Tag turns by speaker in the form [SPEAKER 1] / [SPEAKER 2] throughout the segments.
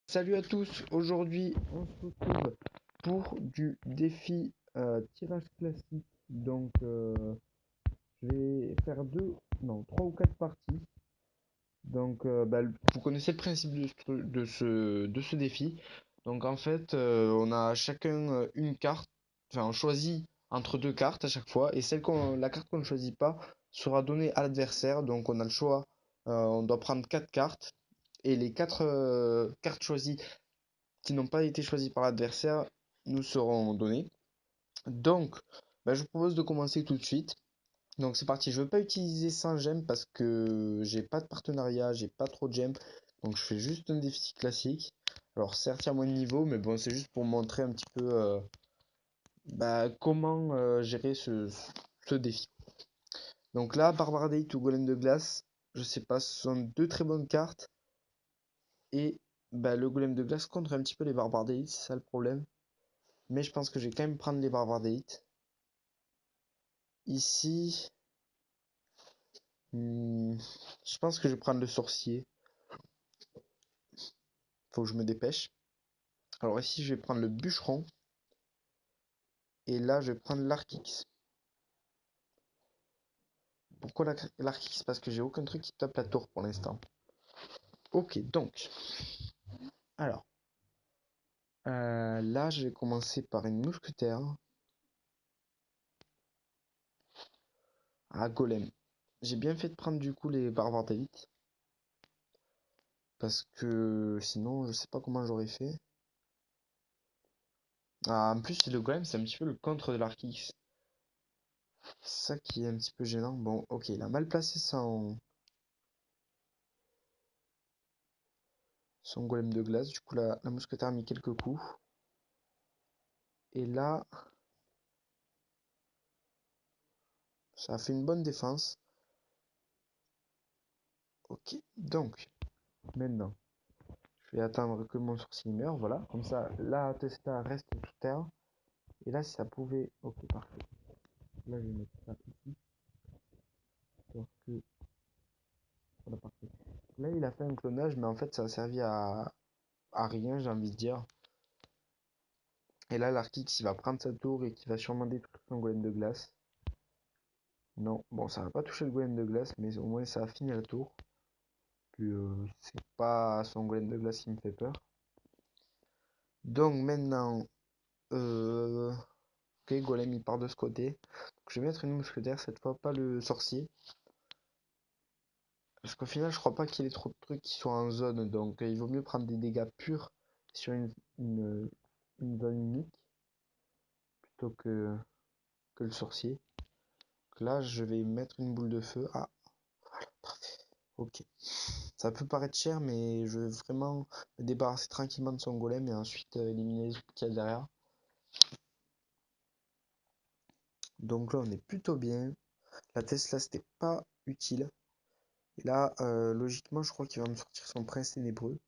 [SPEAKER 1] Salut à tous, aujourd'hui on se retrouve pour du défi tirage classique. Je vais faire trois ou quatre parties. Vous connaissez le principe de ce défi. Donc en fait, on a chacun une carte, enfin on choisit entre deux cartes à chaque fois, et la carte qu'on ne choisit pas sera donnée à l'adversaire. Donc on a le choix, on doit prendre quatre cartes, et les quatre cartes choisies qui n'ont pas été choisis par l'adversaire nous seront donnés. Je vous propose de commencer tout de suite. Donc c'est parti, je ne veux pas utiliser 100 gemmes parce que j'ai pas de partenariat, j'ai pas trop de gemmes. Donc je fais juste un défi classique. Alors certes il y a moins de niveau, mais bon c'est juste pour montrer un petit peu comment gérer ce défi. Donc là, Barbardate ou Golem de glace, je sais pas, ce sont deux très bonnes cartes. Et le Golem de glace contre un petit peu les Barbardate, c'est ça le problème. Mais je pense que je vais quand même prendre les barbares d'élite. Ici, je pense que je vais prendre le sorcier. Faut que je me dépêche. Alors ici, je vais prendre le bûcheron. Et là, je vais prendre l'Arkix. Pourquoi l'Arkix? Parce que j'ai aucun truc qui tape la tour pour l'instant. Ok, donc. Alors. Là, je vais commencer par une mousquetaire. Ah, golem. J'ai bien fait de prendre du coup les barbares d'élite. Parce que sinon, je sais pas comment j'aurais fait. Ah, en plus, le golem, c'est un petit peu le contre de l'Arkix. C'est ça qui est un petit peu gênant. Bon, ok, il a mal placé son golem de glace. Du coup, la mousquetaire a mis quelques coups. Et là, ça a fait une bonne défense. Ok, donc, maintenant, je vais attendre que mon sourcil meure. Voilà, comme ça, la Testa reste sous terre. Et là, si ça pouvait. Ok, parfait. Là, je vais mettre ça ici. Parce que. Voilà, parfait. Là, il a fait un clonage, mais en fait, ça a servi à rien, j'ai envie de dire. Et là, l'Arkix, il va prendre sa tour et qui va sûrement détruire son golem de glace. Non, bon, ça va pas toucher le golem de glace, mais au moins ça a fini la tour. Puis c'est pas son golem de glace qui me fait peur. Donc maintenant, euh, ok, golem il part de ce côté. Donc, je vais mettre une mousquetaire cette fois, pas le sorcier. Parce qu'au final, je crois pas qu'il y ait trop de trucs qui soient en zone. Donc il vaut mieux prendre des dégâts purs sur une, une zone unique plutôt que le sorcier. Donc là, je vais mettre une boule de feu. Ah, ok. Ça peut paraître cher, mais je veux vraiment me débarrasser tranquillement de son golem et ensuite éliminer ce qu'il y a derrière. Donc là, on est plutôt bien. La Tesla, c'était pas utile. Et là, logiquement, je crois qu'il va me sortir son prince ténébreux.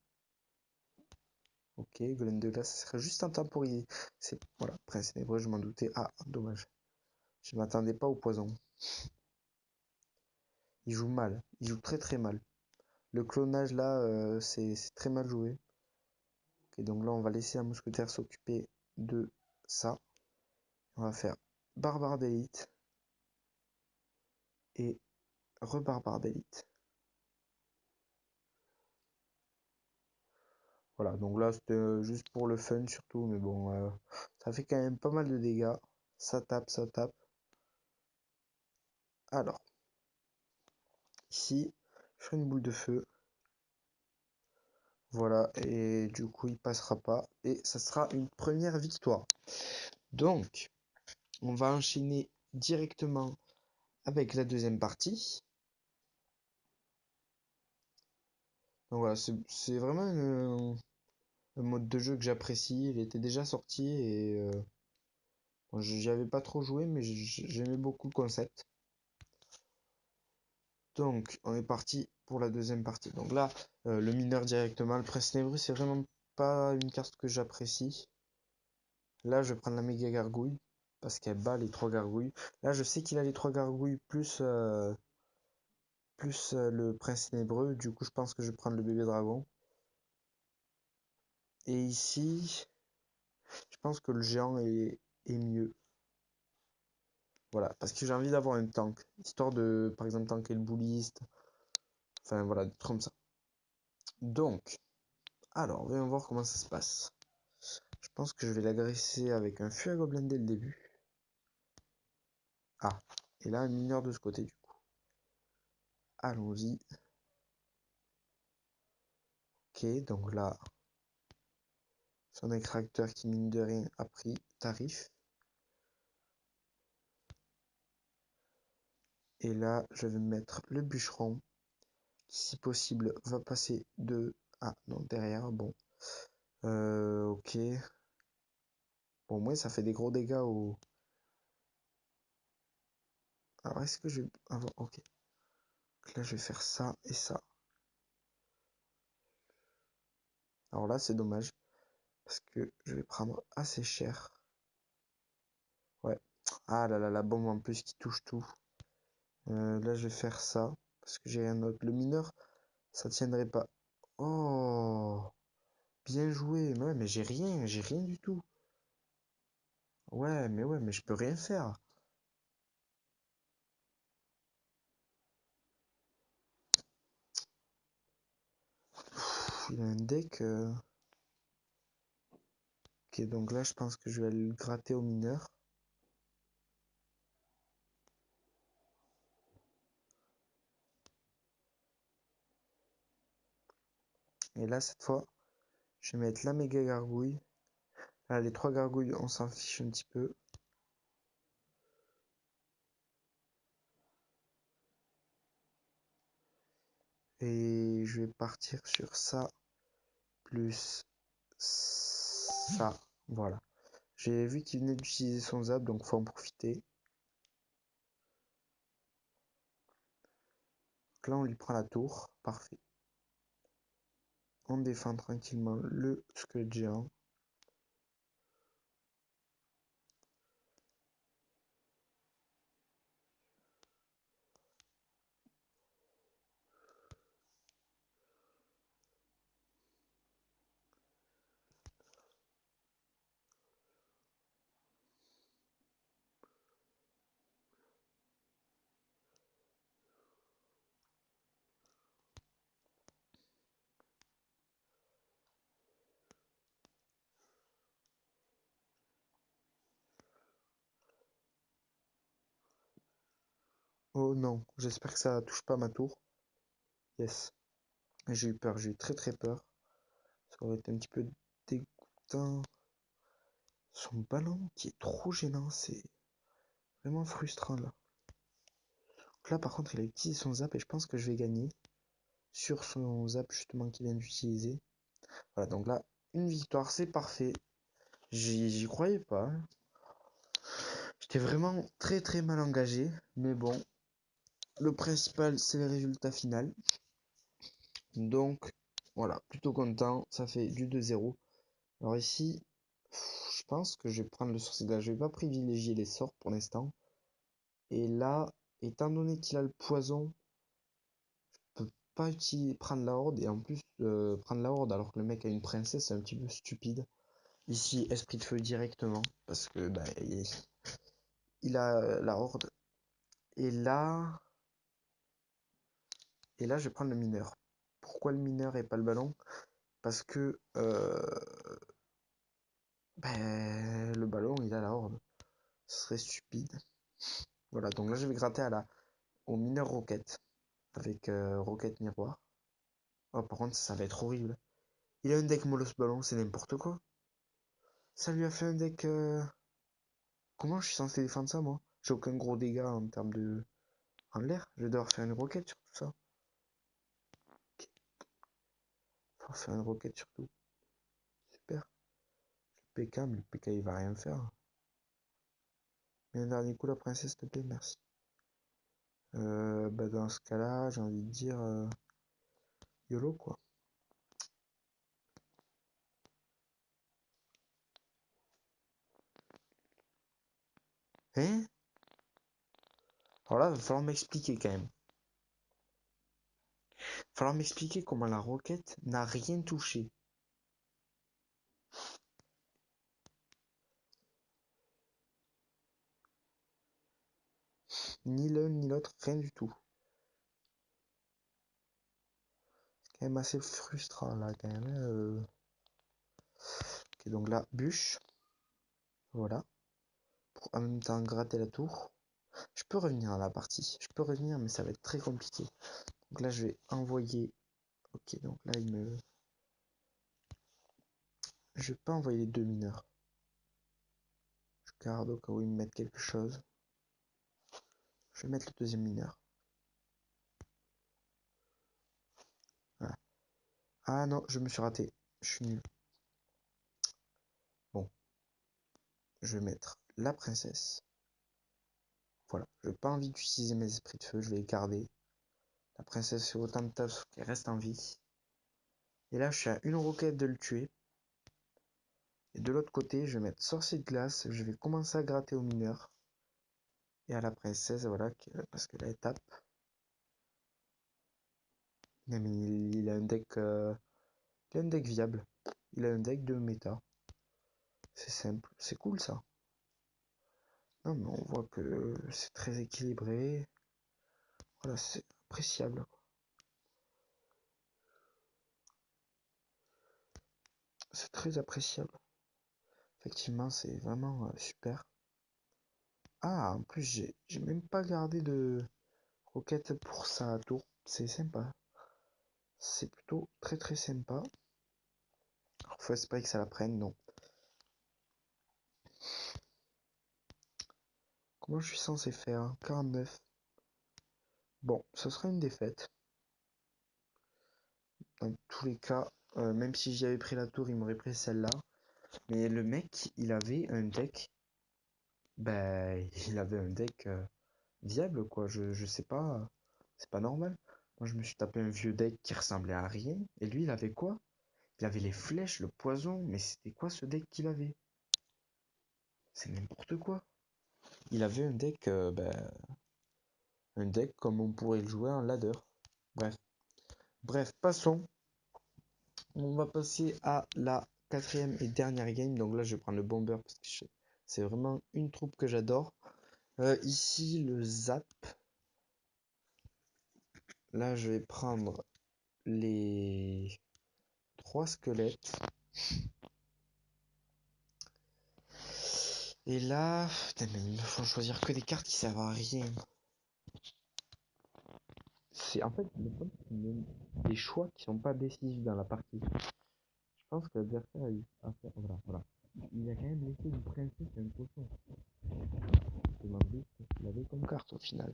[SPEAKER 1] Ok, golem de glace, ça serait juste un temporisé. C'est voilà, prince ténébreux, je m'en doutais. Ah, dommage. Je m'attendais pas au poison. Il joue mal. Il joue très très mal. Le clonage là, c'est très mal joué. Ok, donc là, on va laisser un mousquetaire s'occuper de ça. On va faire barbare d'élite et rebarbare d'élite. Voilà, donc là c'était juste pour le fun surtout, mais bon, ça fait quand même pas mal de dégâts. Ça tape, ça tape. Alors, ici, je ferai une boule de feu. Voilà, et du coup il passera pas. Et ça sera une première victoire. Donc, on va enchaîner directement avec la deuxième partie. Donc voilà, c'est vraiment un mode de jeu que j'apprécie. Il était déjà sorti et bon, j'y avais pas trop joué, mais j'aimais beaucoup le concept. Donc, on est parti pour la deuxième partie. Donc là, le mineur directement, le presse névreux, c'est vraiment pas une carte que j'apprécie. Là, je vais prendre la méga gargouille parce qu'elle bat les trois gargouilles. Là, je sais qu'il a les trois gargouilles plus le prince ténébreux. Du coup, je pense que je vais prendre le bébé dragon. Et ici, je pense que le géant est mieux. Voilà, parce que j'ai envie d'avoir un tank, histoire de, par exemple, tanker le bouliste. Enfin, voilà, des trucs comme ça. Donc, alors, voyons voir comment ça se passe. Je pense que je vais l'agresser avec un feu à gobelins dès le début. Ah, et là, un mineur de ce côté, du coup. Allons-y. Ok, donc là, son extracteur qui, mine de rien, a pris tarif. Et là, je vais mettre le bûcheron, qui, si possible, va passer de... Ah, non, derrière, bon. Ok. Bon, au moins, ça fait des gros dégâts au... Alors, est-ce que je vais... Ah, bon, ok. Donc là, je vais faire ça et ça. Alors là, c'est dommage, parce que je vais prendre assez cher. Ouais. Ah là là, la bombe en plus qui touche tout. Là, je vais faire ça, parce que j'ai rien d'autre. Le mineur, ça tiendrait pas. Oh, bien joué. Mais ouais, mais j'ai rien du tout. Ouais, mais je peux rien faire. Il a un deck. Ok, donc là, je pense que je vais aller le gratter au mineur. Et là, cette fois, je vais mettre la méga gargouille. Là, les trois gargouilles, on s'en fiche un petit peu. Et je vais partir sur ça, plus ça. Voilà. J'ai vu qu'il venait d'utiliser son zap, donc faut en profiter. Donc là, on lui prend la tour. Parfait. On défend tranquillement le squelette géant. Oh non, j'espère que ça touche pas ma tour. Yes. J'ai eu peur, j'ai eu très très peur. Ça aurait été un petit peu dégoûtant. Son ballon qui est trop gênant, c'est vraiment frustrant là. Donc là par contre il a utilisé son zap et je pense que je vais gagner sur son zap justement qu'il vient d'utiliser. Voilà, donc là, une victoire, c'est parfait. J'y croyais pas, hein. J'étais vraiment très très mal engagé, mais bon, le principal c'est le résultat final. Donc voilà, plutôt content, ça fait du 2-0. Alors ici, je pense que je vais prendre le sorcellerie. Je vais pas privilégier les sorts pour l'instant. Et là, étant donné qu'il a le poison, je peux pas prendre la horde. Et en plus, prendre la horde alors que le mec a une princesse, c'est un petit peu stupide. Ici, esprit de feu directement, parce que bah, il a la horde. Et là, je vais prendre le mineur. Pourquoi le mineur et pas le ballon? Parce que ben, le ballon, il a la horde. Ce serait stupide. Voilà, donc là, je vais gratter au mineur roquette avec roquette miroir. Oh, par contre, ça va être horrible. Il a un deck Molos Ballon, c'est n'importe quoi. Ça lui a fait un deck. Comment je suis censé défendre ça, moi? J'ai aucun gros dégât en termes de. En l'air. Je vais devoir faire une roquette sur tout ça. Ok. Faut faire une roquette sur tout. Super. Le PK, mais le PK il va rien faire. Mais un dernier coup, la princesse, s'il te plaît, merci. Bah dans ce cas-là, j'ai envie de dire YOLO quoi. Hein? Alors là, il va falloir m'expliquer quand même. Il va falloir m'expliquer comment la roquette n'a rien touché. Ni l'un ni l'autre, rien du tout. C'est quand même assez frustrant là quand même. Ok, donc là, bûche. Voilà. Pour en même temps gratter la tour. Je peux revenir à la partie. Je peux revenir, mais ça va être très compliqué. Donc là, je vais envoyer. Ok, donc là, il me. Je vais pas envoyer les deux mineurs. Je garde au cas où ils me mettent quelque chose. Je vais mettre le deuxième mineur. Voilà. Ah non, je me suis raté. Je suis nul. Bon, je vais mettre la princesse. Voilà, je n'ai pas envie d'utiliser mes esprits de feu, je vais les garder. La princesse fait autant de taf qu'elle reste en vie. Et là, je suis à une roquette de le tuer. Et de l'autre côté, je vais mettre sorcier de glace. Je vais commencer à gratter au mineur. Et à la princesse, voilà, parce que là, elle tape. Mais il a un deck, il a un deck viable. Il a un deck de méta. C'est simple, c'est cool ça. Non, mais on voit que c'est très équilibré. Voilà, c'est appréciable. C'est très appréciable. Effectivement, c'est vraiment super. Ah, en plus, j'ai même pas gardé de roquette pour sa tour. C'est sympa. C'est plutôt très très sympa. Alors, faut espérer que ça la prenne, non. Comment je suis censé faire? 49. Bon, ce sera une défaite. Dans tous les cas, même si j'y avais pris la tour, il m'aurait pris celle-là. Mais le mec, il avait un deck. Ben, il avait un deck viable, quoi. Je sais pas. C'est pas normal. Moi, je me suis tapé un vieux deck qui ressemblait à rien. Et lui, il avait quoi? Il avait les flèches, le poison. Mais c'était quoi ce deck qu'il avait? C'est n'importe quoi. Il avait un deck comme on pourrait le jouer en ladder. Bref. Bref, passons. On va passer à la quatrième et dernière game. Donc là, je vais prendre le bomber parce que c'est vraiment une troupe que j'adore. Ici, le zap. Là, je vais prendre les trois squelettes. Et là, putain, mais il me faut choisir que des cartes qui servent à rien. C'est en fait des choix qui sont pas décisifs dans la partie. Je pense que l'adversaire a eu à faire. Voilà, voilà. Il a quand même laissé une princesse et un cochon. Je me demande ce qu'il avait comme carte au final.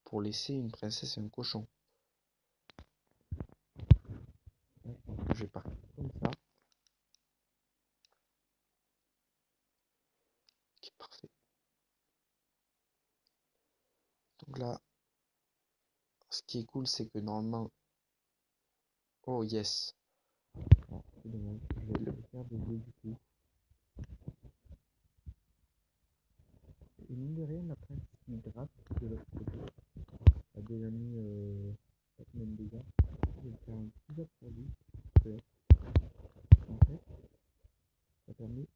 [SPEAKER 1] Pour laisser une princesse et un cochon. Là, je pense que je vais partir comme ça. Ok, parfait. Donc là, ce qui est cool, c'est que normalement. Oh yes. Ah, c'est dommage. Je vais le faire de deux du coup. Et mine de rien, la princesse qui gratte de l'autre côté a déjà mis 4 mêmes dégâts. Je vais faire un petit up pour lui. En fait, ça permet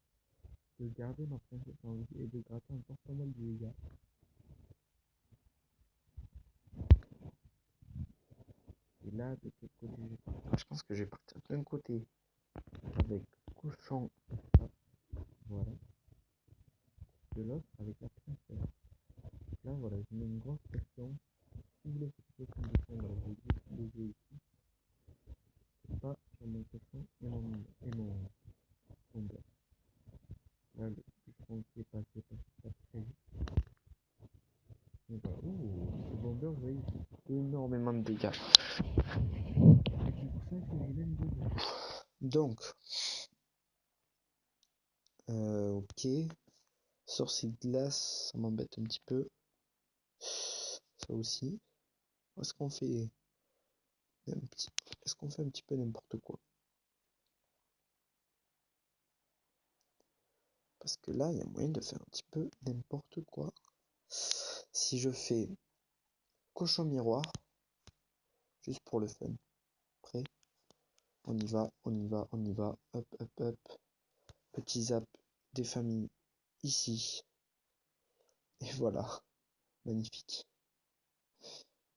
[SPEAKER 1] de garder ma princesse en vie et de gratter encore pas mal de dégâts. Et là, de quel côté je vais partir? Je pense que je vais partir d'un côté avec cochon, voilà, de l'autre avec la princesse. Là, voilà, je mets une grosse pression. Si vous voulez cette condition, voilà, je vais les jouer ici. Et pas sur mon cochon et mon beurre. Là, le cochon qui est passé pas très vite. Et voilà. Ouh, ce bomber, vous voyez, il fait énormément de dégâts. C'est pour ça que je l'aime beaucoup. Donc, ok. Sorcier de glace, ça m'embête un petit peu. Ça aussi. Est-ce qu'on fait est-ce qu'on fait un petit peu n'importe quoi? Parce que là, il y a moyen de faire un petit peu n'importe quoi. Si je fais cochon miroir, juste pour le fun. Prêt? On y va, on y va, on y va. Hop, hop, hop. Petit zap des familles ici. Et voilà. Magnifique.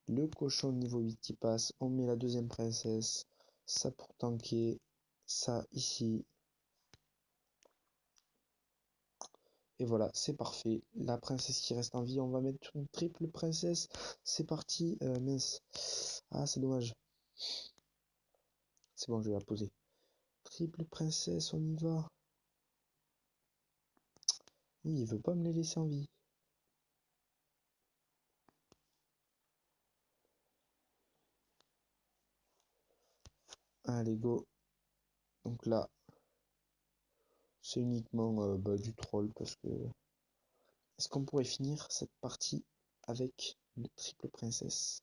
[SPEAKER 1] Le cochon niveau 8 qui passe. On met la deuxième princesse. Ça pour tanker. Ça ici. Et voilà, c'est parfait. La princesse qui reste en vie, on va mettre une triple princesse. C'est parti. Mince. Ah, c'est dommage. C'est bon, je vais la poser. Triple princesse, on y va. Il veut pas me les laisser en vie. Allez, go. Donc là, c'est uniquement du troll parce que... Est-ce qu'on pourrait finir cette partie avec une triple princesse?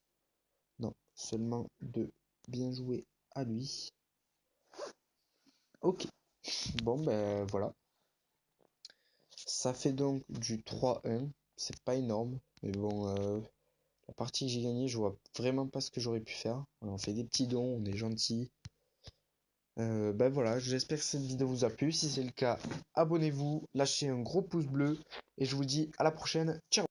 [SPEAKER 1] Non, seulement deux. Bien joué à lui. Ok. Bon, ben voilà. Ça fait donc du 3-1. C'est pas énorme. Mais bon, la partie que j'ai gagnée, je vois vraiment pas ce que j'aurais pu faire. On fait des petits dons, on est gentil. Ben voilà, j'espère que cette vidéo vous a plu. Si c'est le cas, abonnez-vous, lâchez un gros pouce bleu. Et je vous dis à la prochaine. Ciao!